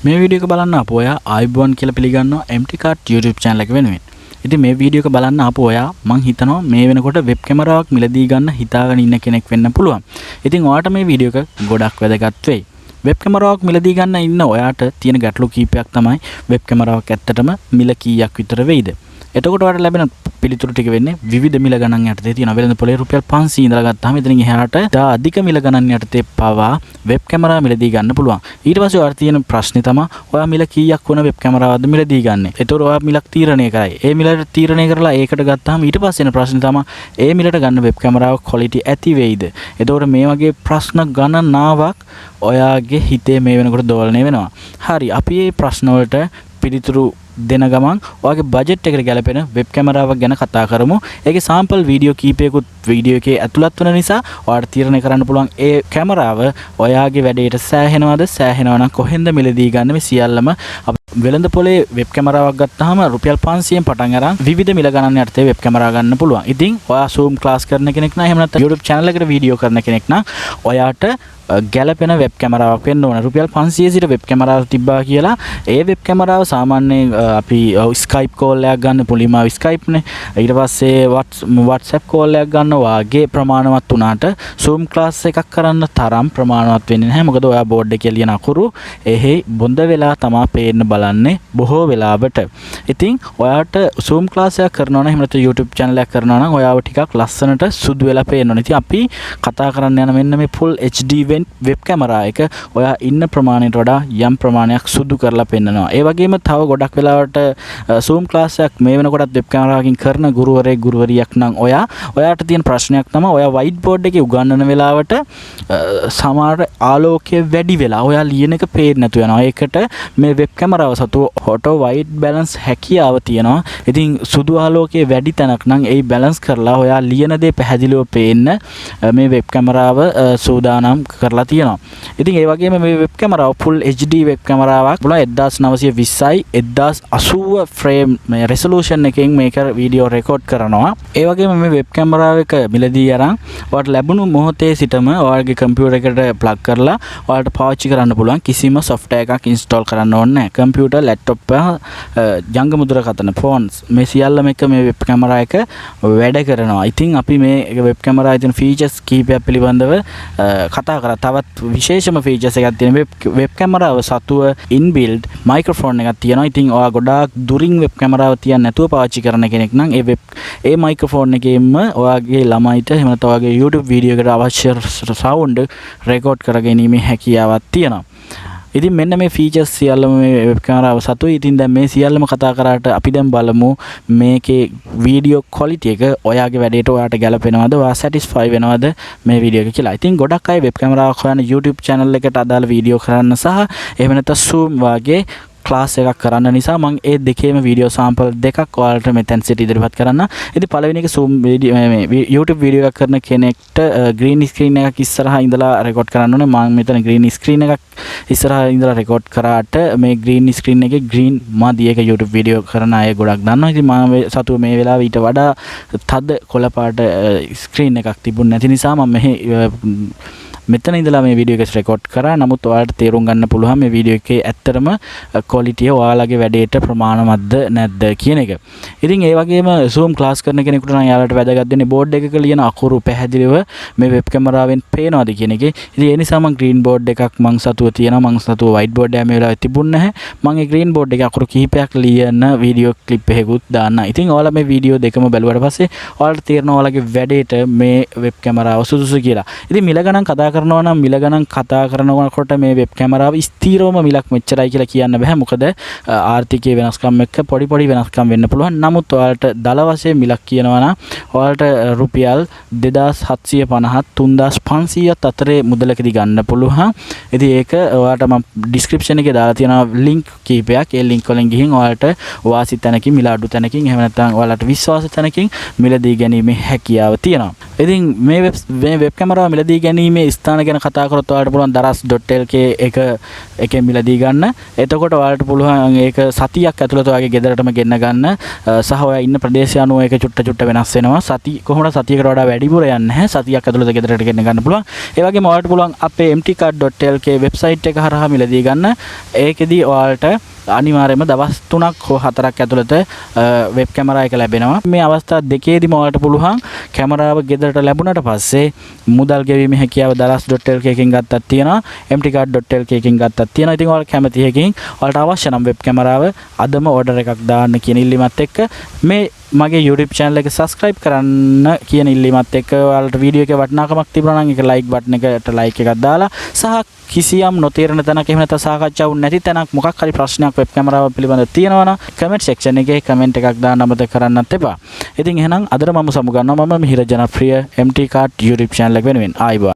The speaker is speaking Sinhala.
මේ වීඩියෝ එක බලන්න ආපු ඔයා ආයිබෝන් කියලා පිළිගන්නවා MT Card YouTube channel එක වෙනුවෙන්. ඉතින් මේ වීඩියෝ එක බලන්න ආපු ඔයා මං හිතනවා මේ වෙනකොට වෙබ් කැමරාවක් මිලදී ගන්න හිතාගෙන ඉන්න කෙනෙක් වෙන්න පුළුවන්. ඉතින් ඔයාට මේ වීඩියෝ එක ගොඩක් වැදගත් වෙයි. වෙබ් කැමරාවක් මිලදී ගන්න ඉන්න ඔයාට තියෙන ගැටලු කීපයක් තමයි වෙබ් කැමරාවක් ඇත්තටම මිල කීයක් විතර වෙයිද? එතකොට ඔයාලට ලැබෙන පිළිතුරු ටික වෙන්නේ විවිධ මිල ගණන් යටතේ තියෙන වෙළඳ පොලේ රුපියල් 500 ඉඳලා ගත්තාම එතනින් එහාට තා අධික මිල ගණන් යටතේ පවා වෙබ් කැමරා මිලදී ගන්න පුළුවන්. ඊට පස්සේ ඔයාලට තියෙන ප්‍රශ්නේ තමයි ඔයා මිල කීයක් වුණ වෙබ් කැමරාවක්ද මිලදී ගන්නෙ. ඒතකොට ඔයා මිලක් තීරණය කරයි. ඒ මිලට තීරණය කරලා ඒකට ගත්තාම ඊට පස්සේ එන ප්‍රශ්නේ තමයි ඒ මිලට ගන්න වෙබ් කැමරාව ක්වොලිටි ඇති වෙයිද? ඒතකොට මේ වගේ ප්‍රශ්න ගණනාවක් ඔයාගේ හිතේ මේ වෙනකොට දෝලණය වෙනවා. හරි අපි මේ ප්‍රශ්න වලට පිළිතුරු දෙන ගමන් ඔයාගේ බජට් එකට ගැලපෙන වෙබ් කැමරාවක් ගැන කතා කරමු. ඒකේ සාම්පල් වීඩියෝ කීපයකුත් වීඩියෝ එකේ ඇතුළත් වෙන නිසා ඔයාලට තීරණය කරන්න පුළුවන් ඒ කැමරාව ඔයාගේ වැඩේට සෑහෙනවද සෑහෙනවා නම් කොහෙන්ද මිලදී ගන්න මේ සියල්ලම වෙළඳ පොලේ වෙබ් කැමරාවක් ගත්තාම රුපියල් 500න් පටන් අරන් විවිධ මිල ගණන් යටතේ වෙබ් කැමරා ගන්න පුළුවන්. ඉතින් ඔයා Zoom ක්ලාස් කරන කෙනෙක් නම් එහෙම නැත්නම් YouTube channel එකට වීඩියෝ කරන කෙනෙක් නම් ඔයාට ගැලපෙන වෙබ් කැමරාවක් වෙන්න ඕන. රුපියල් 500 සිට වෙබ් කැමරාව තිබ්බා කියලා ඒ වෙබ් කැමරාව සාමාන්‍යයෙන් අපි Skype call එකක් ගන්න පුළුවන් Skype නේ. ඊට පස්සේ WhatsApp call එකක් ගන්න වාගේ ප්‍රමාණවත් වුණාට Zoom class එකක් කරන්න තරම් ප්‍රමාණවත් වෙන්නේ නැහැ. මොකද ඔයා බෝඩ් එකේ ලියන අකුරු එහෙ බොඳ වෙලා තමයි පේන්න බලන්නේ බොහෝ වෙලාවට. ඉතින් ඔයාට Zoom class එකක් කරනවා නම් එහෙම නැත්නම් YouTube channel එකක් කරනවා නම් ඔයාව ටිකක් ලස්සනට සුදු වෙලා පේන්න ඕනේ. ඉතින් අපි කතා කරන්න යන මෙන්න මේ full HD වෙබ් කැමරා එක ඔයා ඉන්න ප්‍රමාණයට වඩා යම් ප්‍රමාණයක් සුදු කරලා පෙන්නනවා. ඒ වගේම තව ගොඩක් වෙලාවට Zoom class එකක් මේ වෙනකොටත් වෙබ් කැමරාවකින් කරන ගුරුවරයෙක් ගුරුවරියක් නම් ඔයාට තියෙන ප්‍රශ්නයක් තමයි ඔයා white board එකේ උගන්වන වෙලාවට සමහර ආලෝකය වැඩි වෙලා ඔයා ලියන එක පේන්නේ නැතු වෙනවා. ඒකට මේ වෙබ් කැමරාව සතු auto white balance හැකියාව තියෙනවා. ඉතින් සුදු ආලෝකයේ වැඩි තැනක් නම් ඒ balance කරලා ඔයා ලියන දේ පැහැදිලිව පේන්න මේ වෙබ් කැමරාව සූදානම් කරලා තියෙනවා. ඉතින් ඒ වගේම මේ වෙබ් කැමරාව full HD වෙබ් කැමරාවක් බුණා 1920යි 1080 ෆ්‍රේම් මේ resolution එකකින් මේක වීඩියෝ රෙකෝඩ් කරනවා. ඒ වගේම මේ වෙබ් කැමරාව එක මිලදී අරන් ඔයාලට ලැබුණු මොහොතේ සිටම ඔයාගේ කම්පියුටර් එකට ප්ලග් කරලා ඔයාලට පාවිච්චි කරන්න පුළුවන්. කිසිම software එකක් install කරන්න ඕනේ නැහැ. කම්පියුටර්, ලැප්ටොප්, ජංගම දුරකථන, phones මේ සියල්ලම එක මේ වෙබ් කැමරා එක වැඩ කරනවා. ඉතින් අපි මේ වෙබ් කැමරාවේ තියෙන features කීපයක් පිළිබඳව කතා කරා. තවත් විශේෂම features එකක් තියෙන වෙබ් කැමරාව සතුව inbuilt microphone එකක් තියෙනවා. ඉතින් ඔයා ගොඩාක් දුරින් වෙබ් කැමරාව තියන්න නැතුව පාවිච්චි කරන කෙනෙක් නම් ඒ microphone එකේම ඔයාගේ ළමයිට එහෙම නැත්නම් ඔයාගේ YouTube වීඩියෝ එකට අවශ්‍ය sound record කරගැනීමේ හැකියාවක් තියෙනවා. ඉතින් මෙන්න මේ features සියල්ලම මේ වෙබ් කැමරාව සතුයි. ඉතින් දැන් මේ සියල්ලම කතා කරාට අපි දැන් බලමු මේකේ වීඩියෝ quality එක ඔයාගේ වැඩේට ඔයාට ගැලපෙනවද? ඔයා satisfy වෙනවද මේ වීඩියෝ එක කියලා. ඉතින් ගොඩක් අය වෙබ් කැමරාවක් හොයන YouTube channel එකට අදාළ වීඩියෝ කරන්න සහ එහෙම නැත්නම් Zoom වගේ ක්ලාස් එකක් කරන්න නිසා මම ඒ දෙකේම වීඩියෝ සාම්පල් දෙකක් ඔයාලට මෙතෙන් සිට ඉදිරිපත් කරන්න. ඉතින් පළවෙනි එක Zoom මේ YouTube වීඩියෝ එකක් කරන කෙනෙක්ට green screen එකක් ඉස්සරහා ඉඳලා රෙකෝඩ් කරන්න ඕනේ. මම මෙතන green screen එකක් ඉස්සරහා ඉඳලා රෙකෝඩ් කරාට මේ green screen එකේ green මදි. ඒක YouTube වීඩියෝ කරන අය ගොඩක් දන්නවා. ඉතින් මම සතුව මේ වෙලාවේ ඊට වඩා තද කොළ පාට screen එකක් තිබුණ නැති නිසා මම මෙතන ඉඳලා මේ වීඩියෝ එක රෙකෝඩ් කරා. නමුත් ඔයාලට තේරුම් ගන්න පුළුවන් මේ වීඩියෝ එකේ ඇත්තටම ක්වොලිටි ඔයාලගේ වැඩේට ප්‍රමාණවත්ද නැද්ද කියන එක. ඉතින් ඒ වගේම Zoom ක්ලාස් කරන කෙනෙකුට නම් යාලට වැදගත් වෙන්නේ බෝඩ් එකක ලියන අකුරු පැහැදිලිව මේ වෙබ් කැමරාවෙන් පේනවද කියන එකේ. ඉතින් ඒ නිසා මම green board එකක් මං සතුව තියෙනවා. මං සතුව white board එක මේ වෙලාවේ තිබුණ නැහැ. මං ඒ green board එකේ අකුරු කිහිපයක් ලියන වීඩියෝ ක්ලිප් එකකුත් දාන්න. ඉතින් ඔයාලා මේ වීඩියෝ දෙකම බැලුවට පස්සේ ඔයාලට තේරෙනවා ඔයාලගේ වැඩේට මේ වෙබ් කැමරාව සුදුසු කියලා. ඉතින් මිල ගණන් කතා කරනවා නම් මිල ගණන් කතා කරනකොට මේ වෙබ් කැමරාව ස්ථිරවම මිලක් මෙච්චරයි කියලා කියන්න බෑ. මොකද ආර්ථිකයේ වෙනස්කම් එක්ක පොඩි වෙනස්කම් වෙන්න පුළුවන්. නමුත් ඔයාලට දල වශයෙන් මිලක් කියනවා නම් ඔයාලට රුපියල් 2750 3500ත් අතරේ මුදලකදී ගන්න පුළුවන්. ඉතින් ඒක ඔයාලට මම ඩිස්ක්‍රිප්ෂන් එකේ දාලා තියෙනවා ලින්ක් කීපයක්. ඒ ලින්ක් වලින් ගිහින් ඔයාලට වාසි තැනකින් මිල අඩු තැනකින් එහෙම නැත්නම් ඔයාලට විශ්වාස තැනකින් මිලදී ගැනීමේ හැකියාව තියෙනවා. ඉතින් මේ වෙබ් කැමරාව මිලදී ගැනීමේ ස්ථාන ගැන කතා කරොත් ඔයාලට පුළුවන් daras.lk එකෙන් මිලදී ගන්න. එතකොට ඔයාලට පුළුවන් ඒක සතියක් ඇතුළත ඔයාගේ ගෙදරටම ගෙන්න ගන්න. සහ ඔයා ඉන්න ප්‍රදේශය අනුව ඒක චුට්ට වෙනස් වෙනවා. කොහොමද සතියකට වඩා වැඩිපුර යන්නේ නැහැ. සතියක් ඇතුළත ගෙදරට ගෙන්න ගන්න පුළුවන්. ඒ වගේම ඔයාලට පුළුවන් අපේ mtcard.lk වෙබ්සයිට් එක හරහා මිලදී ගන්න. ඒකෙදී ඔයාලට අනිවාර්යයෙන්ම දවස් 3ක් හෝ 4ක් ඇතුළත වෙබ් කැමරා එක ලැබෙනවා. මේ අවස්ථා දෙකේදීම ඔයාලට පුළුවන් කැමරාව ගෙදරට ලැබුණාට පස්සේ මුදල් ගෙවීමේ හැකියාව daras.lk එකකින් ගත්තත් තියෙනවා. mtcard.lk එකකින් ගත්තත් තියෙනවා. ඉතින් ඔයාලා කැමති එකකින් ඔයාලට අවශ්‍ය නම් වෙබ් කැමරාව අදම ඕඩර් එකක් දාන්න කියන ඉල්ලීමත් එක්ක මේ මගේ YouTube channel එක subscribe කරන්න කියන ඉල්ලීමත් එක්ක ඔයාලට වීඩියෝ එකේ වටිනාකමක් තිබුණා නම් ඒක like button එකට like එකක් දාලා සහ කිසියම් නොතේරෙන තැනක එහෙම නැත්නම් සාකච්ඡාවක් නැති තැනක් මොකක් හරි ප්‍රශ්නයක් වෙබ් කැමරාව පිළිබඳව තියෙනවා නම් comment section එකේ comment එකක් දාන්න අමතක කරන්නත් එපා. ඉතින් එහෙනම් අදට මම සමු ගන්නවා මම මිහිර ජනප්‍රිය MT Card YouTube channel එක වෙනුවෙන්. ආයිබෝන්.